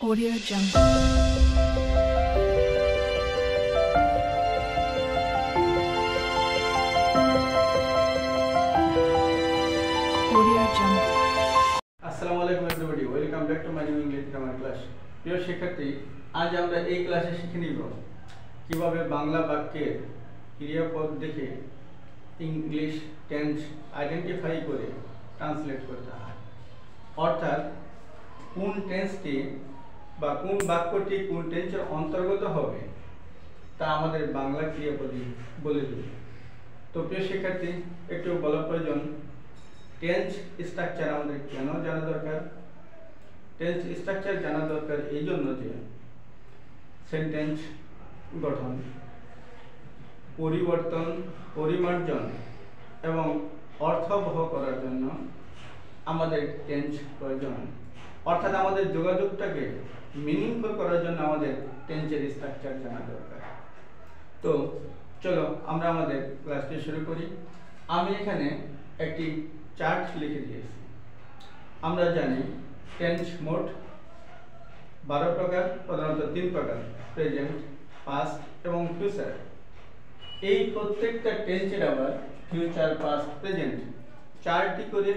Audio Jungle. Audio Jungle. আসসালামু আলাইকুম everybody, welcome back to my new English grammar class. প্রিয় শিক্ষার্থী, আজ আমরা এই ক্লাসে শিখে নিব কিভাবে বাংলা বাক্যের ক্রিয়াপদ দেখে ইংলিশ টেন্স আইডেন্টিফাই করে ট্রান্সলেট করতে হয়। অর্থাৎ কোন টেন্সটি বা কোন বাক্যটি কোন টেন্সের অন্তর্গত হবে তা আমাদের বাংলা ক্রিয়াপদই বলে দেবে। তো প্রিয় শিক্ষার্থী, একটু বলা প্রয়োজন টেন্স স্ট্রাকচার আমাদের কেন জানা দরকার। টেন্স স্ট্রাকচার জানা দরকার এই জন্য যে সেন্টেন্স গঠন, পরিবর্তন, পরিমার্জন এবং অর্থবহ করার জন্য আমাদের টেন্স প্রয়োজন। অর্থাৎ আমাদের যোগাযোগটাকে মিনিংফুল করার জন্য আমাদের টেন্সের স্ট্রাকচার জানা দরকার। তো চলো আমরা আমাদের ক্লাসটি শুরু করি। আমি এখানে একটি চার্ট লিখে দিয়েছি। আমরা জানি টেন্স মোট 12 প্রকার, প্রধানত 3 প্রকার: প্রেজেন্ট, পাস্ট এবং ফিউচার। এই প্রত্যেকটা টেন্সের আবার ফিউচার, পাস্ট, প্রেজেন্ট 4টি করে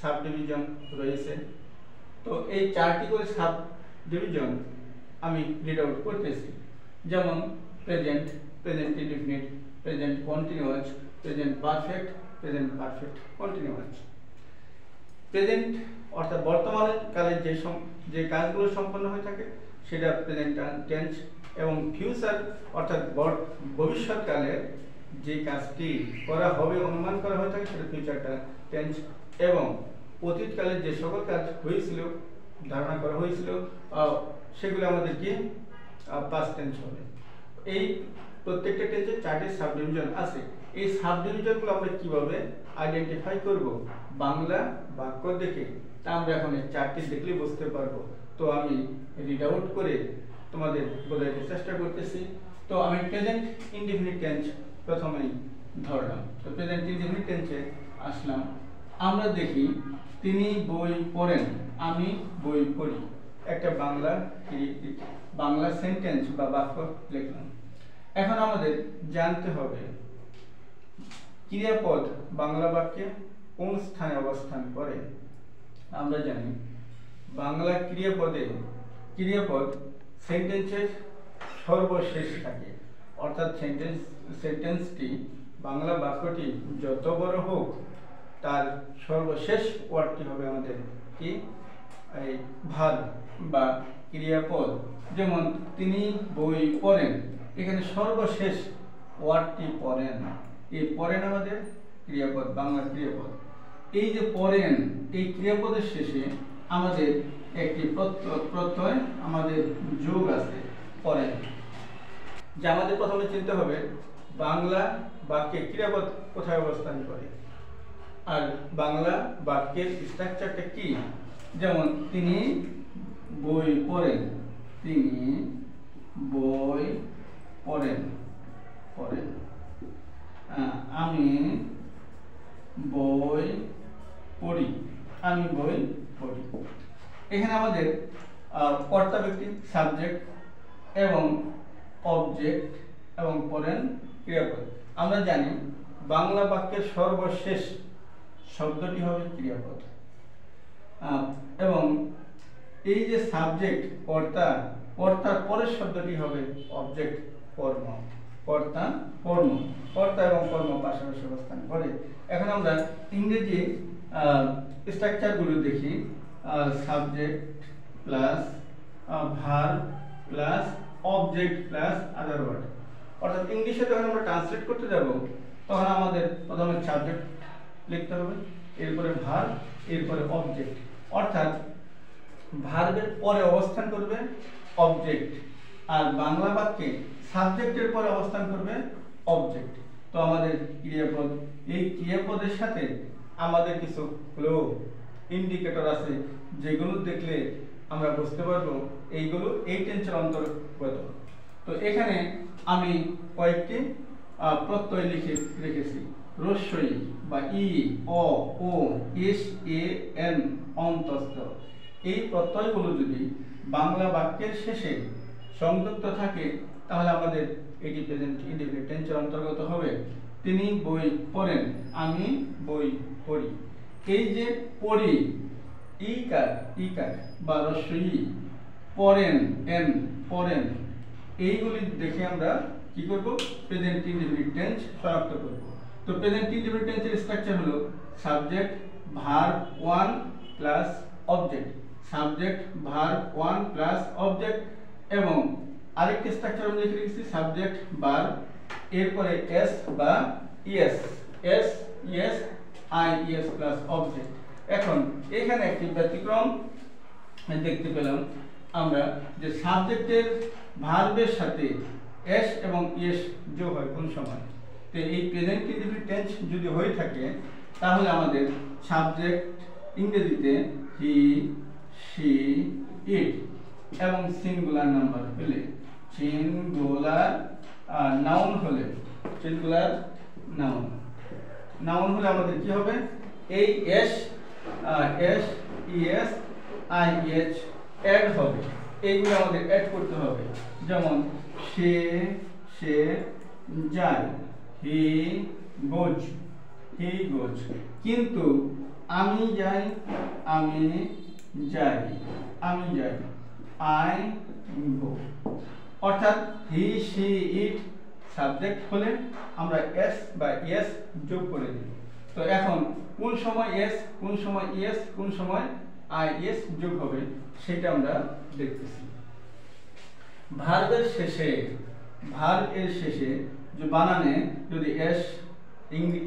সাব ডিভিশন রয়েছে। তো এই 4টি করে সাব ডিভিশন আমি রিড আউট করতেছি। যেমন present, present indefinite, present continuous, present perfect, present perfect continuous. Present অর্থাৎ বর্তমানে কালে যে কাজগুলো সম্পন্ন হয়ে থাকে সেটা প্রেজেন্ট টেন্স, এবং ফিউচার অর্থাৎ ভবিষ্যৎকালে যে কাজটি করা হবে অনুমান করা হয়ে থাকে সেটা ফিউচার টেন্স, এবং অতীতকালে যে সকল কাজ হয়েছিল, ধারণা করা হয়েছিল, সেগুলো আমাদের কি পাস্ট টেন্স হবে। এই প্রত্যেকটা টেন্সে 4টি সাব ডিভিশন আছে। এই সাব ডিভিশনগুলো আমরা কিভাবে আইডেন্টিফাই করব বাংলা বাক্য দেখে, তা আমরা এখন এই 4টি দেখলে বুঝতে পারবো। তো আমি রিড আউট করে তোমাদের বোঝাতে চেষ্টা করতেছি। তো আমি প্রেজেন্ট ইনডিফিনিট টেন্স প্রথমেই ধরলাম। তো প্রেজেন্ট ইনডিফিনিট টেন্সে আসলাম। আমরা দেখি তিনি বই পড়েন, আমি বই পড়ি। একটা বাংলা সেন্টেন্স বা বাক্য লিখলাম। এখন আমাদের জানতে হবে ক্রিয়াপদ বাংলা বাক্যে কোন স্থানে অবস্থান করে। আমরা জানি বাংলা ক্রিয়াপদ সেন্টেন্সের সর্বশেষ থাকে। অর্থাৎ সেন্টেন্সটি বাংলা বাক্যটি যত বড় হোক তার সর্বশেষ ওয়ার্ডটি হবে আমাদের কি এই ভার্ব বা ক্রিয়াপদ। যেমন তিনি বই পড়েন, এখানে সর্বশেষ ওয়ার্ডটি পড়েন। এই পড়েন আমাদের ক্রিয়াপদ, বাংলা ক্রিয়াপদ। এই যে পড়েন, এই ক্রিয়াপদের শেষে আমাদের একটি প্রত্যয় আমাদের যোগ আছে পড়েন। যে আমাদের প্রথমে চিন্তা হবে বাংলা বাক্যে ক্রিয়াপদ কোথায় অবস্থান করে আর বাংলা বাক্যের স্ট্রাকচারটা কি। যেমন তিনি বই পড়েন, তিনি বই পড়েন, আমি বই পড়ি, আমি বই পড়ি। এখানে আমাদের কর্তা ব্যক্তি সাবজেক্ট এবং অবজেক্ট এবং পড়েন ক্রিয়াপদ। আমরা জানি বাংলা বাক্যের সর্বশেষ শব্দটি হবে ক্রিয়াপদ, এবং এই যে সাবজেক্ট কর্তার পরের শব্দটি হবে অবজেক্ট কর্ম, কর্তা এবং কর্ম পাশাপাশি অবস্থান করে। এখন আমরা ইংরেজি স্ট্রাকচারগুলো দেখি। Subject plus verb plus object plus other word. অর্থাৎ ইংলিশে যখন আমরা ট্রান্সলেট করতে যাব তখন আমাদের প্রথমে সাবজেক্ট লিখতে হবে, এরপরে ভার্ব, এরপরে অবজেক্ট। অর্থাৎ ভার্বের পরে অবস্থান করবে অবজেক্ট, আর বাংলা বাক্যে সাবজেক্টের পরে অবস্থান করবে অবজেক্ট। তো আমাদের ক্রিয়াপদ, এই ক্রিয়াপদের সাথে আমাদের কিছু ক্লু ইন্ডিকেটর আছে যেগুলো দেখলে আমরা বুঝতে পারবো এইগুলো এই টেন্সের অন্তর্গত। তো এখানে আমি কয়েকটি প্রত্যয় লিখে রেখেছি। রস্বই বা ই, অ, ও, এস, এ, এন অন্তস্থ। এই প্রত্যয়গুলো যদি বাংলা বাক্যের শেষে সংযুক্ত থাকে তাহলে আমাদের এটি প্রেজেন্ট ইনডেফিনিট টেন্সের অন্তর্গত হবে। তিনি বই পড়েন, আমি বই পড়ি। এই যে পড়ি, ইকার বা রস্বই, পড়েন, পড়েন, এইগুলি দেখে আমরা কি করব, প্রেজেন্ট ইনডেফিনিট টেন্স শনাক্ত করব। তো প্রেজেন্ট ইনডেফিনিট টেন্সের স্ট্রাকচার হলো subject verb 1 plus object, subject verb 1 plus object, এবং আরেকটি স্ট্রাকচার আমরা লিখে রেখেছি সাবজেক্ট ভার্ব, এরপরে এস বা ইএস, আইএস প্লাস অবজেক্ট। এখন এখানে একটি ব্যতিক্রম দেখতে পেলাম আমরা, যে সাবজেক্টের ভার্বের সাথে এস এবং ইএস যোগ হয় কোন সময়। তো এই প্রেজেন্ট ইনডেফিনিট টেন্স যদি হয়ে থাকে তাহলে আমাদের সাবজেক্ট ইংরেজিতে হি, শি, ইট, এবং সিঙ্গুলার নাম্বার হলে, সিঙ্গুলার নাউন হলে, সিঙ্গুলার নাউন হলে আমাদের কি হবে, এই এস, ইএস, আইএইচ অ্যাড হবে, এইগুলো আমাদের অ্যাড করতে হবে। যেমন সে যায়, হি গোজ, কিন্তু আমি যাই, আই গো। অর্থাৎ হি, শি, ইট সাবজেক্ট হলে আমরা এস বা ইএস যোগ করে দিই। তো এখন কোন সময় এস, কোন সময় ইএস, কোন সময় আইএস যোগ হবে সেটা আমরা দেখতেছি। ভার্বের শেষে যে বানানে যদি এস,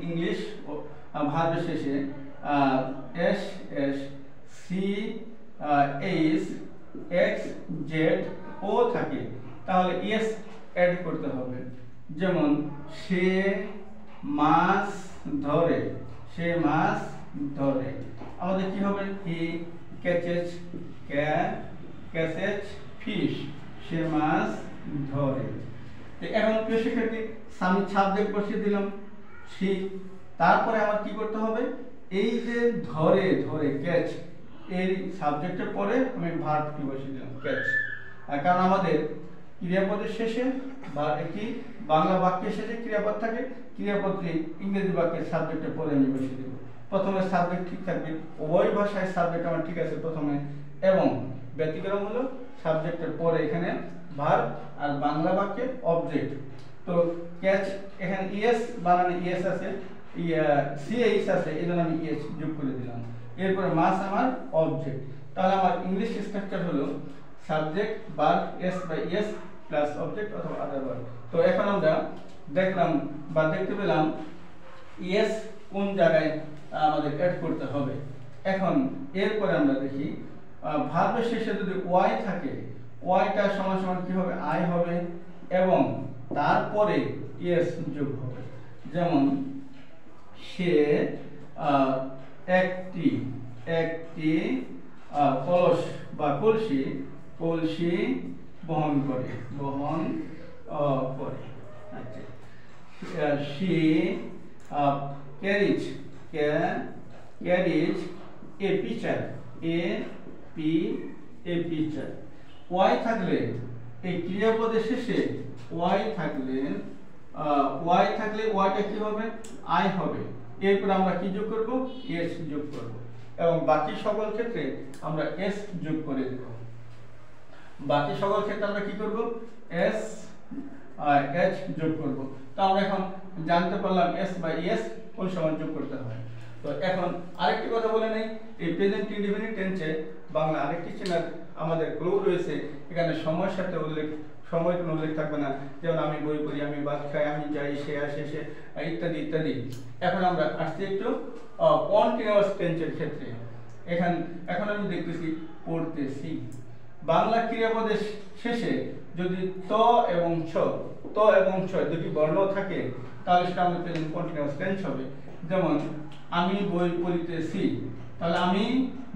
ইংলিশ ভার্বের শেষে S, C, H, X, Z, O থাকে তাহলে ইএস অ্যাড করতে হবে। যেমন সে মাছ ধরে, আমাদের কি হবে, হি ক্যাচেস ফিশ, সে মাছ ধরে। এখন প্রিয় শিক্ষার্থী, আমি সাবজেক্ট বসিয়ে দিলাম সি, তারপরে আমার কি করতে হবে, এই যে ধরে ক্যাচ, এই সাবজেক্টের পরে আমি ভার্বটি বসিয়ে দিলাম ক্যাচ। কারণ আমাদের ক্রিয়াপদের শেষে বা একটি বাংলা বাক্যের শেষে ক্রিয়াপদ থাকে, ক্রিয়াপদটি ইংরেজি বাক্যের সাবজেক্টের পরে আমি বসিয়ে দেব। প্রথমে সাবজেক্ট ঠিক থাকবে, উভয় ভাষায় সাবজেক্ট আমার ঠিক আছে প্রথমে, এবং ব্যতিক্রম হলো সাবজেক্টের পরে এখানে ভার্ব আর বাংলা বাক্যে অবজেক্ট। তো ক্যাচ এখানে ইএস বানানে ইএস আছে, সিএইচ আছে, এই জন্য আমি ইএস যোগ করে দিলাম। এরপরে মাস আমার অবজেক্ট। তাহলে আমার ইংলিশ স্ট্রাকচার হলো subject verb s by es plus object অথবা আদার ভার্ব। তো এখন আমরা দেখলাম বা দেখতে পেলাম ইএস কোন জায়গায় আমাদের অ্যাড করতে হবে। এখন এরপরে আমরা দেখি ভার্বের শেষে যদি ওয়াই থাকে, ওয়াইটা সমান সমান কি হবে, আই হবে, এবং তারপরে ইএস যোগ হবে। যেমন সে একটি কলস বা কলসি বহন করে। আচ্ছা, সে ক্যারিজ এ পিকচার, ওয়াই থাকলে এই ক্রিয়াপদের শেষে ওয়াই থাকলে ওয়াইটা কি হবে, আই হবে। এরপর আমরা কি যোগ করব, এস যোগ করব, এবং বাকি সকল ক্ষেত্রে আমরা এস যোগ করে দেব। বাকি সকল ক্ষেত্রে আমরা কি করব, এস এইচ যোগ করব। তো আমরা এখন জানতে পারলাম এস বাই এস কোন সময় যোগ করতে হয়। তো এখন আরেকটি কথা বলে নেই, এই প্রেজেন্ট ইনডেফিনিট টেন্সে বাংলা আরেকটি চেনার আমাদের ক্লু রয়েছে। এখানে সময়ের সাথে সময় কোনো উল্লেখ থাকবে না, যেমন আমি বই পড়ি, আমি ভাত খাই, আমি যাই, সে আসে, সে ইত্যাদি। এখন আমরা আসছি একটু কন্টিনিউয়াস টেন্সের ক্ষেত্রে। এখন আমি দেখতেছি পড়তেছি। বাংলা ক্রিয়াপদের শেষে যদি ত এবং ছ দুটি বর্ণ থাকে তাহলে সেটা আমাদের প্রেজেন্ট কন্টিনিউয়াস টেন্স হবে। যেমন আমি বই পড়িতেছি, তাহলে আমি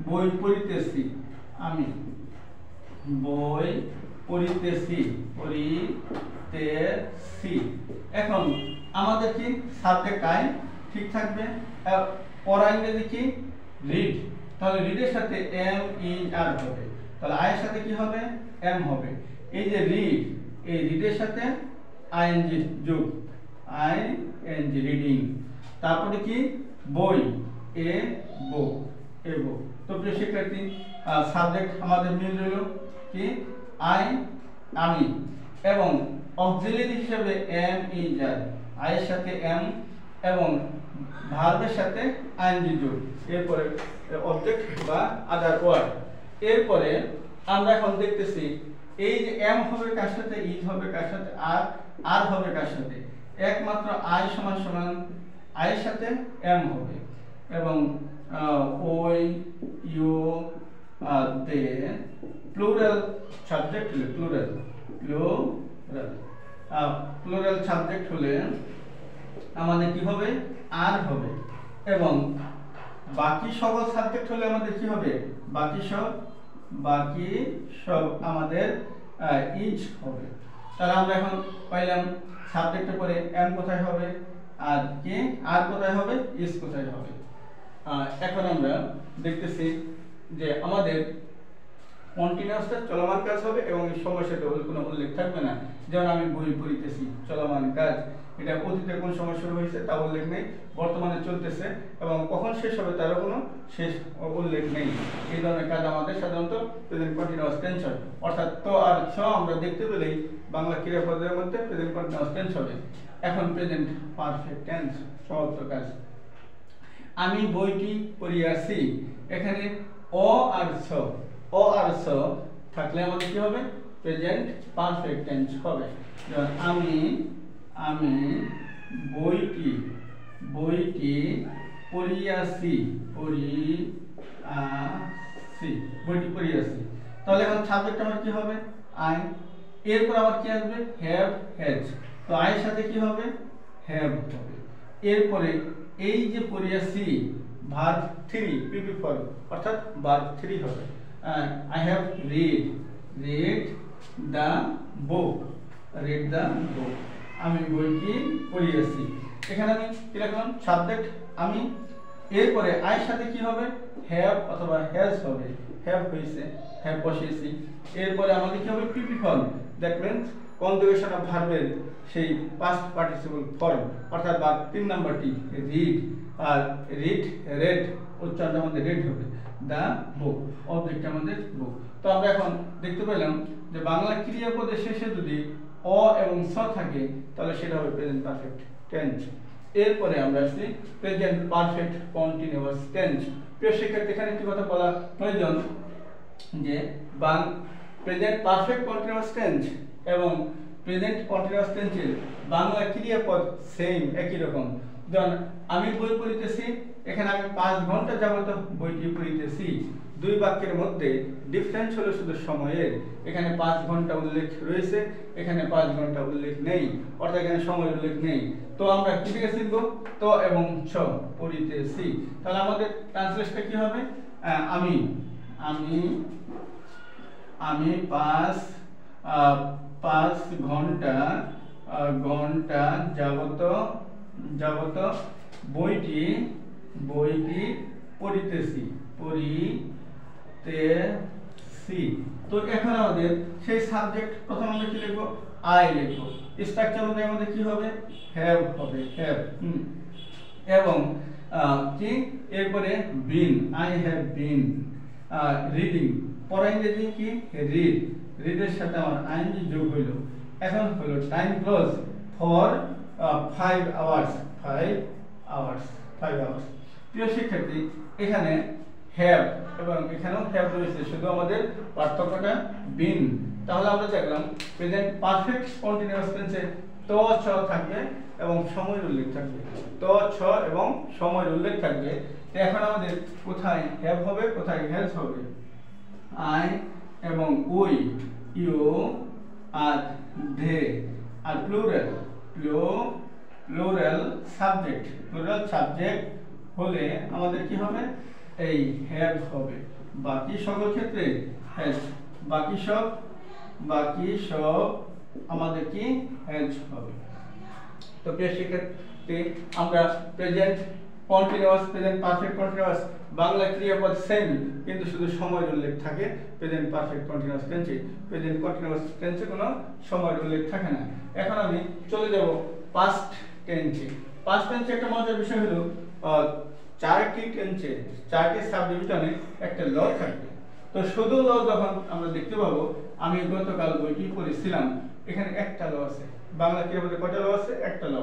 বই পড়িতেছি, এখন আমাদের কি সাবজেক্ট আই ঠিক থাকবে, পড়া ইংরেজি কি রিড, তাহলে রিডের সাথে এম ই আর হবে। তাহলে আই এর সাথে কি হবে এম হবে। এই যে রিড, এই রিডের সাথে আইএনজি যোগ, আইএনজি রিডিং। তারপরে কি বই, এ বো, এ বো। তো প্রিয় শিক্ষার্থী সাবজেক্ট আমাদের মিল রইল কি আই আমি, এবং অক্সিলিয়ারি হিসেবে এম ই যায়, আই এর সাথে এম এবং ভার্বের সাথে আইএনজি যোগ, এরপরে অবজেক্ট বা আদার ওয়ার্ড। এরপরে আমরা এখন দেখতেছি এই যে এম হবে কার সাথে, ইজ হবে কার সাথে, আর হবে কার সাথে, একমাত্র আই সমান সমান আই এর সাথে এম হবে, এবং ওই ইউ দে প্লুরাল সাবজেক্ট হলে প্লুরাল সাবজেক্ট হলে আমাদের কি হবে আর হবে, এবং বাকি সকল সাবজেক্ট হলে আমাদের কি হবে বাকি সব আমাদের ইজ হবে। তাহলে আমরা এখন পাইলাম সাবজেক্টের পরে এম কোথায় হবে, আর কি আর কোথায় হবে, ইজ কোথায় হবে। এখন আমরা দেখতেছি যে আমাদের কন্টিনিউয়াসটা চলমান কাজ হবে এবং এই সময়ের সাথে কোনো উল্লেখ থাকবে না। যেমন আমি বই পড়িতেছি, চলমান কাজ, এটা অতীতে কোন সময় শুরু হয়েছে তা উল্লেখ নেই, বর্তমানে চলতেছে এবং কখন শেষ হবে তারও কোনো শেষ উল্লেখ নেই। এই ধরনের কাজ আমাদের সাধারণত প্রেজেন্ট কন্টিনিউয়াস টেন্স হয়। অর্থাৎ তো আর ছ আমরা দেখতে পেলেই বাংলা ক্রিয়াপদের মধ্যে প্রেজেন্ট কন্টিনিউয়াস টেন্স হবে। এখন প্রেজেন্ট পারফেক্ট টেন্স, সমাপ্ত কাজ। আমি বইটি পড়িয়াছি, এখানে অ আর ছ থাকলে আমাদের কি হবে প্রেজেন্ট পারফেক্ট টেন্স হবে। যেমন আমি বইটি পড়িয়াছি, বইটি পড়িয়াছি। তাহলে এখন সাবজেক্ট আমার কি হবে আই, এরপর আবার কি আসবে হ্যাভ হ্যাজ, তো আই এর সাথে কি হবে হ্যাভ হবে। এরপরে এই যে পড়িয়াছি ভার্ব 3 পিপি ফর্ম, অর্থাৎ ভার্ব 3 হবে। I have read the book, আমি বইটি পড়িয়েছি। এখানে আমি কি লিখলাম সাবজেক্ট আমি, এরপরে আই সাথে কি হবে হ্যাভ অথবা হ্যাজ হবে, হ্যাভ হইছে হ্যাভ বসিয়েছি। এরপরে আমাদের কি হবে PP form, that means conjugation of ভার্বের সেই পাস্ট পার্টিসিপল ফর্ম, অর্থাৎ ভার্ব 3 নাম্বারটি রিড, আর রেড উচ্চারণ আমাদের রেড হবে, দা বুক অবজেক্ট আমাদের বুক। তো আমরা এখন দেখতে পেলাম যে বাংলা ক্রিয়াপদের শেষে যদি অ এবং স থাকে তাহলে সেটা হবে প্রেজেন্ট পারফেক্ট টেন্স। এরপরে আমরা আসছি প্রেজেন্ট পারফেক্ট কন্টিনিউয়াস টেন্স। প্রিয় শিক্ষার্থী, এখানে একটি কথা বলা প্রয়োজন যে প্রেজেন্ট পারফেক্ট কন্টিনিউয়াস টেন্স এবং প্রেজেন্ট কন্টিনিউয়াস টেন্সের বাংলা ক্রিয়াপদ সেম একই রকম। যেমন আমি বই পড়িতেছি, এখানে আমি 5 ঘন্টা যাবত বইটি পড়িতেছি। দুই বাক্যের মধ্যে ডিফারেন্স হলো শুধু সময়ের, এখানে 5 ঘন্টা উল্লেখ রয়েছে, এখানে 5 ঘন্টা উল্লেখ নেই, অর্থাৎ এখানে সময়ের উল্লেখ নেই। তো আমরা কি থেকে শিখবো তো এবং ছ পড়িতেছি। তাহলে আমাদের ট্রান্সলেশনটা কি হবে আমি 5 ঘন্টা যাবত বইটি পড়িতেছি। তো এখন আমাদের সেই সাবজেক্ট প্রথম আমরা কি লিখবো আই লিখবো। স্ট্রাকচার অনুযায়ী আমাদের কি হবে হ্যাভ হবে, হ্যাভ। এবং কি এরপরে বিন, আই হ্যাভ বিন রিডিং, পড়া ইংরেজি কি রিডের সাথে আমার আইএনজি যোগ হইল। এখন হলো টাইম ক্লোজ ফর 5 আওয়ার্স। প্রিয় শিক্ষার্থী, এখানে হ্যাভ এবং এখানেও হ্যাভ রয়েছে, শুধু আমাদের পার্থক্যটা বিন। তাহলে আমরা দেখলাম প্রেজেন্ট পারফেক্ট কন্টিনিউয়াস টেন্সে তো ছ থাকবে এবং সময়ের উল্লেখ থাকবে, তো ছ এবং সময়ের উল্লেখ থাকবে। তো এখন আমাদের কোথায় হ্যাভ হবে কোথায় হ্যাজ হবে, আই এবং we, you are they, are plural subject হলে আমাদের কি হবে এই হ্যাভ হবে। বাকি সকল ক্ষেত্রে হ্যাজ, বাকি সব আমাদের কি হ্যাজ হবে। তো প্রিয় শিক্ষার্থী, আমরা present continuous, present perfect continuous, Bangla ক্রিয়াপদ সেম কিন্তু শুধু সময়ের উল্লেখ থাকে প্রেজেন্ট পারফেক্ট কন্টিনিউয়াস টেন্সে। প্রেজেন্ট কন্টিনিউয়াস টেন্সে কোনো সময়ের উল্লেখ থাকে না। এখন আমি চলে যাব পাস্ট টেন্সে। পাস্ট টেন্সে একটা মজার বিষয় হলো চারটি টেন্সে, চারটি সাবডিভিশনে একটা ল থাকবে। তো শুধু ল যখন আমরা দেখতে পাবো, আমি গতকাল বইটি পড়েছিলাম, এখানে একটা ল আছে। বাংলা ক্রিয়াপদে কয়টা ল আছে? একটা ল।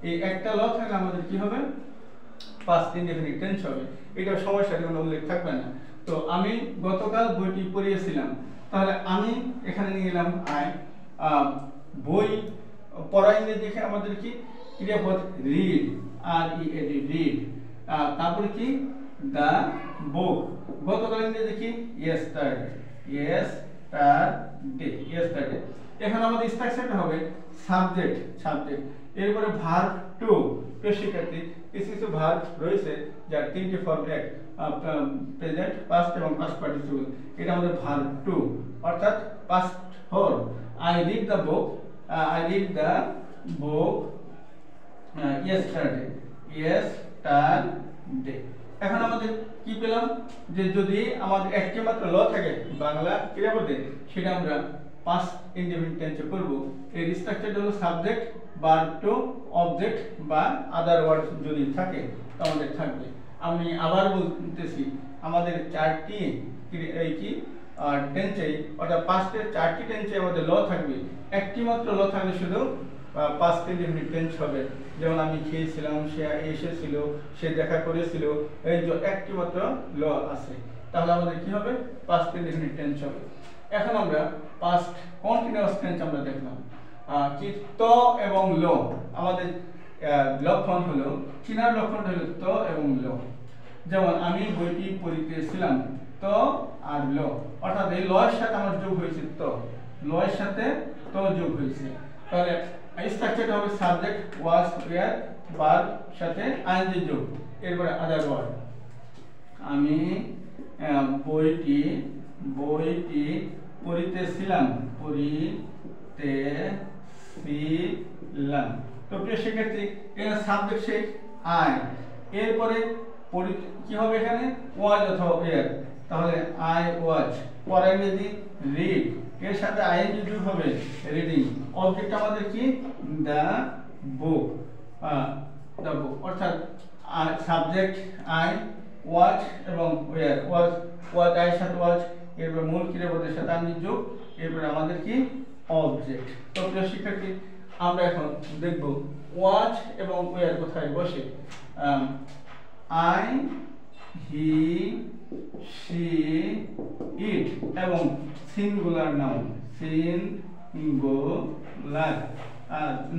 এই একটা ল থাকলে আমাদের কি হবে? পাস্ট ইনডেফিনিট টেন্স হবে। এটা সময়ের সাথে কোনো উল্লেখ থাকবে না। তো আমি গতকাল বইটি পড়িয়েছিলাম, তাহলে আমি এখানে নিয়ে এলাম আই। বই পড়া ইংরেজি দেখে আমাদের কি ক্রিয়াপদ read, R E A D, read. তারপরে কি দা বুক। গতকাল ইংরেজি কি ইয়েস্টারডে, ইয়েস্টারডে, ইয়েস্টারডে। এখন আমাদের স্ট্রাকচারটা হবে সাবজেক্ট, সাবজেক্ট, এরপরে ভার্ব টু। শিক্ষার্থী কিছু কিছু ভার্ব রয়েছে যার তিনটি ফর্ম, এক প্রেজেন্ট, পাস্ট এবং পাস্ট পার্টিসিপল। এটা আমাদের ভার্ব টু, অর্থাৎ past form. I read the book, I read the book yesterday, yesterday. এখন আমাদের কি পেলাম? যে যদি আমাদের একটি মাত্র ল থাকে বাংলা ক্রিয়াপদে, সেটা আমরা পাস্ট ইনডেফিনিট টেন্সে করব। এর স্ট্রাকচারটা হলো সাবজেক্ট, ভার্ব টু, অবজেক্ট বা আদার ওয়ার্ড যদি থাকে তো আমাদের থাকবে। আমি আবার বলতেছি, আমাদের চারটি এই কি টেন্সে, অর্থাৎ পাস্টের চারটি টেন্সে আমাদের ল থাকবে। একটি মাত্র ল থাকলে শুধু পাস্ট ইনডেফিনিট টেন্স হবে। যেমন আমি খেয়েছিলাম, সে এসেছিল, সে দেখা করেছিল, এই যে একটি মাত্র ল আছে, তাহলে আমাদের কি হবে? পাস্ট ইনডেফিনিট টেন্স হবে। এখন আমরা পাস্ট কন্টিনিউয়াস টেন্স আমরা দেখলাম। কি ত এবং ল আমাদের লক্ষণ হলো, চিনার লক্ষণ হলো ত এবং ল। যেমন আমি বইটি পড়িতেছিলাম, ত আর ল, অর্থাৎ এই লয়ের সাথে আমার যোগ হয়েছে ত, লয়ের সাথে ত যোগ হয়েছে। তাহলে স্ট্রাকচারটা হবে সাবজেক্ট ওয়াজ ওয়্যার, ভার্ব সাথে আইএনজি যোগ, এরপরে আদার ওয়ার্ড। আমি বইটি পড়িতেছিলাম, পড়িতেছিলাম। তো প্রিয় শিক্ষার্থী, এখানে সাবজেক্ট সে আই, এরপরে কি হবে? এখানে ওয়াজ অথবা ওয়্যার। তাহলে আই ওয়াজ, পরে ইংরেজি রিড, এর সাথে আইএনজি যোগ হবে রিডিং। অবজেক্ট আমাদের কি দ্য বুক, দ্য বুক, অর্থাৎ সাবজেক্ট আই, ওয়াজ এবং ওয়্যার। ওয়াজ আই সাথে ওয়াজ, এরপর মূল ক্রিয়াপদের সাথে আইএনজি যোগ, এরপর আমাদের কি অবজেক্ট। তো প্রিয় শিক্ষার্থী, আমরা এখন দেখব ওয়াজ এবং ওয়্যার কোথায় বসে। আই, হি, সি, ইট এবং singular noun, singular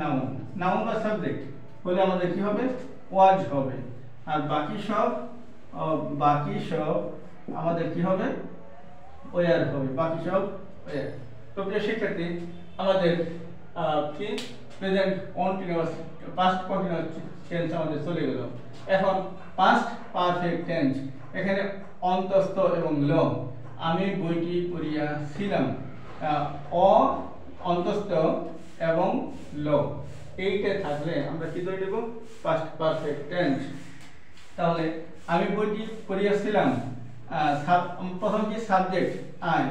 noun, noun বা সাবজেক্ট হলে আমাদের কি হবে? ওয়াজ হবে। আর বাকি সব আমাদের কি হবে? ওয়্যার হবে, বাকি সব ওয়্যার। তো প্রিয় শিক্ষার্থী, আমাদের কি present continuous, past continuous tense আমাদের চলে গেল। এখন পাস্ট পারফেক্ট টেন্স, এখানে অন্তস্থ এবং ল। আমি বইটি পড়িয়াছিলাম, অন্তস্থ এবং ল এইটা থাকলে আমরা কি ধরে নেব? Past perfect tense. তাহলে আমি বইটি পড়িয়াছিলাম, প্রথম কি সাবজেক্ট আই,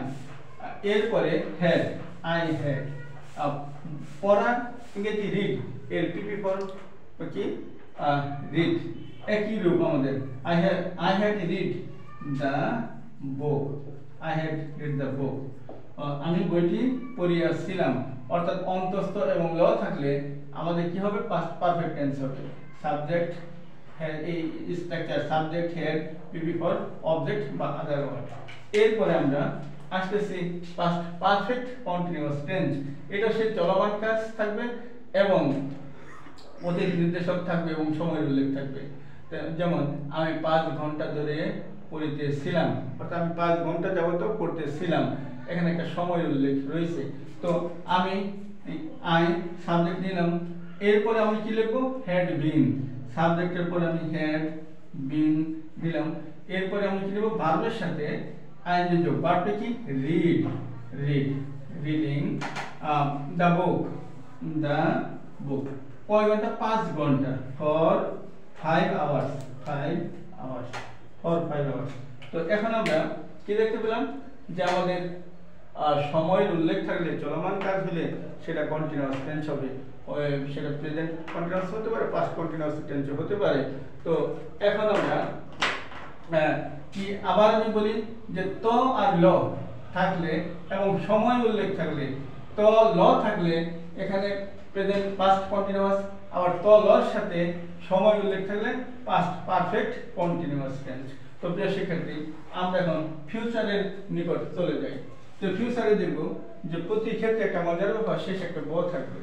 এরপরে হ্যাড, আই হ্যাড। পড়া ইংরেজি রিড, এর পিপি ফর কি রিড, একই রূপ আমাদের। I had read the book, I had read the book. আমি বইটি পড়িয়াছিলাম, অর্থাৎ অন্তস্থ এবং ল থাকলে আমাদের কি হবে? পাস্ট পারফেক্ট টেন্স হবে। সাবজেক্ট এই structure, subject had, PP for object বা আদার ওয়ার্ড। এরপরে আমরা আসতেছি পাস্ট পারফেক্ট কন্টিনিউয়াস টেন্স। এটা সে চলমান কাজ থাকবে এবং অতীত নির্দেশক থাকবে এবং সময়ের উল্লেখ থাকবে। যেমন আমি 5 ঘন্টা ধরে পড়িতেছিলাম, অর্থাৎ আমি 5 ঘন্টা যাবত পড়তেছিলাম, এখানে একটা সময়ের উল্লেখ রয়েছে। তো আমি আই সাবজেক্ট নিলাম, এরপরে আমি কি লিখবো? হ্যাড বিন, সাবজেক্টের পরে আমি হ্যাড বিন দিলাম, এরপরে আমি কি লিখবো? ভার্বের সাথে আইএনজি যোগ, ভার্বটা কি? Read, read, reading the book, the book. কয় ঘন্টা? 5 ঘন্টা, for 5 hours 5 hours for 5 hours. তো এখন আমরা কি দেখতে পেলাম যে আমাদের সময়ের উল্লেখ থাকলে চলমান কাজ হলে সেটা কন্টিনিউয়াস টেন্স হবে, সেটা প্রেজেন্ট কন্টিনিউয়াস হতে পারে, পাস্ট কন্টিনিউয়াস টেন্স হতে পারে। তো এখন আমরা কি আবার আমি বলি যে তো আর ল থাকলে এবং সময় উল্লেখ থাকলে, তো ল থাকলে এখানে প্রেজেন্ট পাস্ট কন্টিনিউয়াস, আবার তো লর সাথে সময় উল্লেখ থাকলে পাস্ট পারফেক্ট কন্টিনিউয়াস টেন্স। তো প্রিয় শিক্ষার্থী, আমরা এখন ফিউচারের নিকট চলে যাই। তো ফিউচারে দেখব যে প্রতি ক্ষেত্রে একটা মজার ব্যাপার, শেষ একটা ব থাকবে,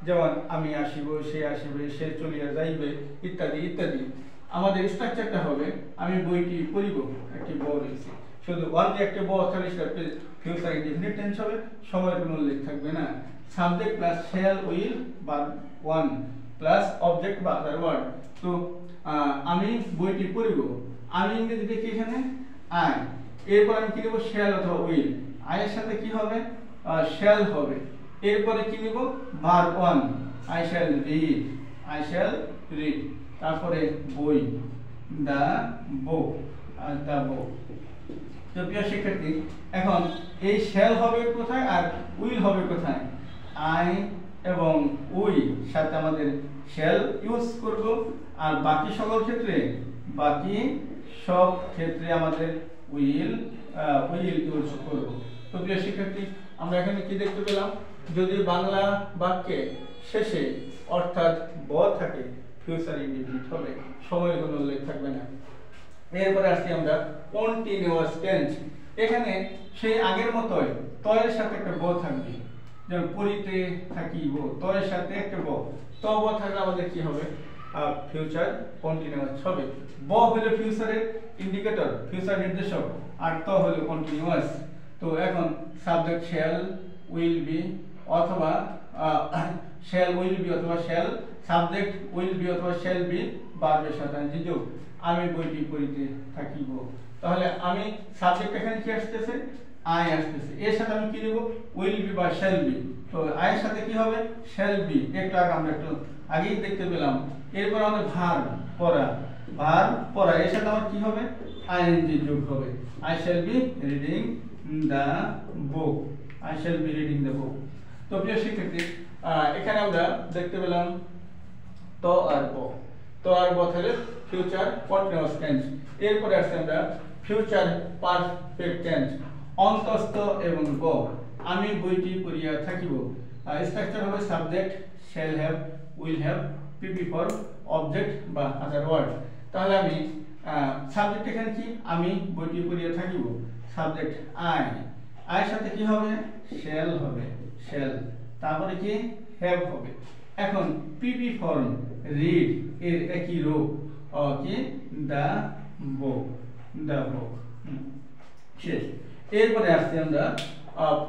যেমন আমি আসিব, সে আসিবে, সে চলিয়া যাইবে, ইত্যাদি ইত্যাদি। আমাদের স্ট্রাকচারটা হবে আমি বইটি পড়িব, একটি ব রয়েছে, শুধু ওয়ানলি একটা ব থাকলে সেটা ফিউচার ইনডিফিনিট টেন্স হবে, সময়ের কোনো উল্লেখ থাকবে না। সাবজেক্ট প্লাস শ্যাল উইল বা ওয়ান প্লাস অবজেক্ট বা আদার ওয়ার্ড। তো আমি বইটি পড়িব, আমি ইংরেজি দেখি এখানে আই, এরপর আমি কি নেব শ্যাল অথবা উইল, আয়ের সাথে কি হবে শ্যাল হবে, এরপরে কি নেব verb one, I shall read, I shall read, তারপরে বই দা বুক, দা বুক। তো প্রিয় শিক্ষার্থী, এখন এই শ্যাল হবে কোথায় আর উইল হবে কোথায়? আই এবং উই সাথে আমাদের শ্যাল ইউজ করব, আর বাকি সকল ক্ষেত্রে, বাকি সব ক্ষেত্রে আমাদের উইল ইউজ করব। তো প্রিয় শিক্ষার্থী, আমরা এখানে কি দেখতে পেলাম, যদি বাংলা বাক্যে শেষে অর্থাৎ ব থাকে ফিউচার ইনডিফিনিট হবে, সময়ের কোনো উল্লেখ থাকবে না। এরপরে আসছি আমরা কন্টিনিউয়াস টেন্স। এখানে সেই আগের মতোই তয়ের সাথে একটা ব থাকবে, যেমন পড়িতে থাকিব, তয়ের সাথে একটা ব, তো ব থাকলে আমাদের কি হবে ফিউচার কন্টিনিউয়াস হবে। ব হলো ফিউচারের ইন্ডিকেটর, ফিউচার নির্দেশক, আর তো হলো কন্টিনিউয়াস। তো এখন সাবজেক্ট শ্যাল উইল বি অথবা শ্যাল উইল বি অথবা শ্যাল, সাবজেক্ট উইল বি অথবা শ্যাল বি ভার্বের সাথে যোগ, আমি বইটি পড়িতে থাকিব। তাহলে আমি সাবজেক্ট এখানে কি আসতেছে আই আসতেছে, এর সাথে আমি কি দেব উইল বি বা শ্যাল বি। তো আই এর সাথে কি হবে শ্যাল বি, একটু আগে আমরা একটু আগেই দেখতে পেলাম। এরপর আমাদের ভার্ব পড়া, ভার্ব পড়া, এর সাথে আমার কি হবে আইএনজি যোগ হবে, I shall be reading the book, I shall be reading the book. তো প্রিয় শিক্ষার্থী, এখানে আমরা দেখতে পেলাম তো আর ব, তো আর ব তাহলে ফিউচার কন্টিনিউয়াস টেন্স। এরপরে আসছে আমরা ফিউচার পারফেক্ট টেন্স, অন্তস্থ এবং ব, আমি বইটি পড়িয়া থাকিব। স্ট্রাকচার হবে subject shall have will have PP for object বা আদার ওয়ার্ড। তাহলে আমি সাবজেক্ট এখানে কি আমি বইটি পড়িয়া থাকিব, সাবজেক্ট আই, আয়ের সাথে কি হবে শ্যাল হবে, শ্যাল, তারপরে কি হ্যাভ হবে। এখন পিপি ফর্ম রিড এর একই রূপ কি দা বুক, দা বুক, শেষ। এরপরে আসছে আমরা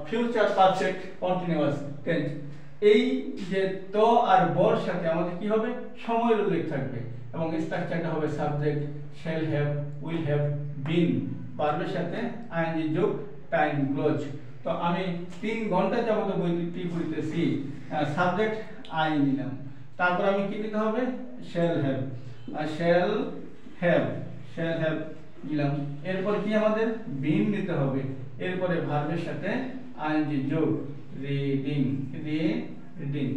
ফিউচার পারফেক্ট কন্টিনিউয়াস টেন্স। এই যে তো আর বর সাথে আমাদের কি হবে সময়ের উল্লেখ থাকবে, এবং স্ট্রাকচারটা হবে subject shall have will have been, ভার্বের সাথে আইএনজি যোগ টাইম ক্লোজ। তো আমি 3 ঘন্টা যাবত বইটি পড়িতেছি, সাবজেক্ট আই নিলাম, তারপর আমি কি নিতে হবে shall have, shall have, shall have নিলাম, এরপর কি আমাদের বিন নিতে হবে, এরপরে ভার্বের সাথে আইএনজি যোগ রিডিং, রিডিং,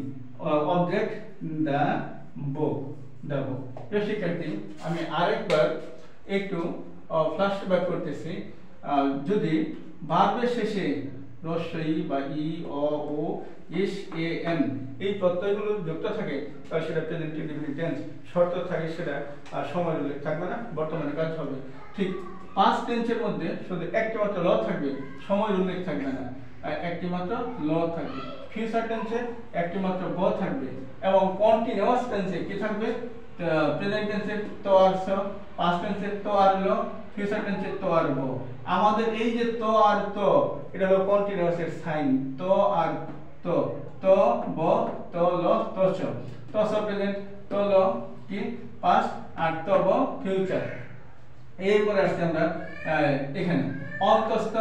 অবজেক্ট দা বুক, দা বুক। প্রিয় শিক্ষার্থী, আমি আরেকবার একটু ফ্ল্যাশব্যাক করতেছি। যদি ভার্বের শেষে রস্বই বা ই অ ও ইস এ এন এই প্রত্যয়গুলো যুক্ত থাকে তাহলে সেটা প্রেজেন্ট ইনডিফিনিট টেন্স, শর্ত থাকে সেটা সময়ের উল্লেখ থাকবে না, বর্তমানে কাজ হবে। ঠিক পাস্ট টেন্সের মধ্যে শুধু একটি মাত্র ল থাকবে, সময়ের উল্লেখ থাকবে না, একটি মাত্র ল থাকবে। ফিউচার টেন্সে একটি মাত্র ব থাকবে, এবং কন্টিনিউয়াস টেন্সে কি থাকবে প্রেজেন্ট টেন্সে তো আর স, পাস্ট টেন্সে তো আর ল, ফিউচার টেন্সে তো আর ব। আমাদের এই যে তো আর তো এটা হলো কন্টিনিউয়াস এর সাইন, তো আর তো, তো ব তো ল তো স, তো স প্রেজেন্ট, তো ল কি পাস্ট, আর তো ব ফিউচার। এরপরে আসছে আমরা এখানে অন্তস্থ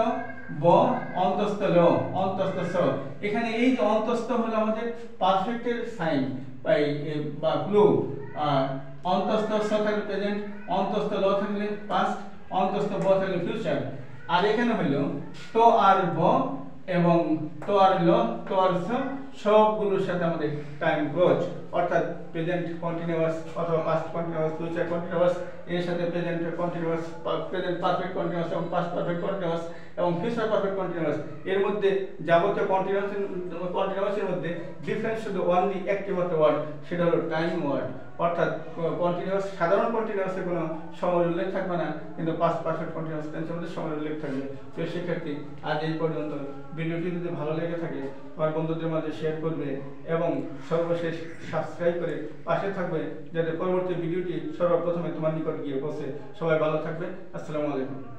ব অন্তস্থ ল অন্তস্থ স। এখানে এই যে অন্তস্থ হলো আমাদের পারফেক্টের সাইন বা ক্লু। অন্তস্থ স থাকলে প্রেজেন্ট, অন্তস্থ ল থাকলে পাস্ট, অন্তস্থ ব থাকলে ফিউচার। আর এখানে হলো তো আর ব এবং তো আর ল তো আর স সবগুলোর সাথে আমাদের টাইম ক্লোজ, অর্থাৎ প্রেজেন্ট কন্টিনিউয়াস অথবা পাস্ট কন্টিনিউয়াস, ফিউচার কন্টিনিউয়াস, এর সাথে present continuous, present perfect continuous এবং পাস্ট পারফেক্ট কন্টিনিউয়াস এবং ফিউচার পারফেক্ট কন্টিনিউয়াস। এর মধ্যে যাবতীয় কন্টিনিউয়াসের মধ্যে ডিফারেন্স শুধু অনলি একটি মাত্র ওয়ার্ড, সেটা হলো টাইম ওয়ার্ড। অর্থাৎ কন্টিনিউয়াস সাধারণ কন্টিনিউয়াসে কোনো সময় উল্লেখ থাকবে না, কিন্তু পাস্ট পারফেক্ট কন্টিনিউয়াস টেন্সের মধ্যে সময় উল্লেখ থাকবে। তো সেক্ষেত্রে আজ এই পর্যন্ত। ভিডিওটি যদি ভালো লেগে থাকে আমার বন্ধুদের মাঝে শেয়ার করবে এবং সর্বশেষ সাবস্ক্রাইব করে পাশে থাকবে, যাতে পরবর্তী ভিডিওটি সর্বপ্রথমে তোমার নিকট গিয়ে পৌঁছে। সবাই ভালো থাকবে। আসসালামু আলাইকুম।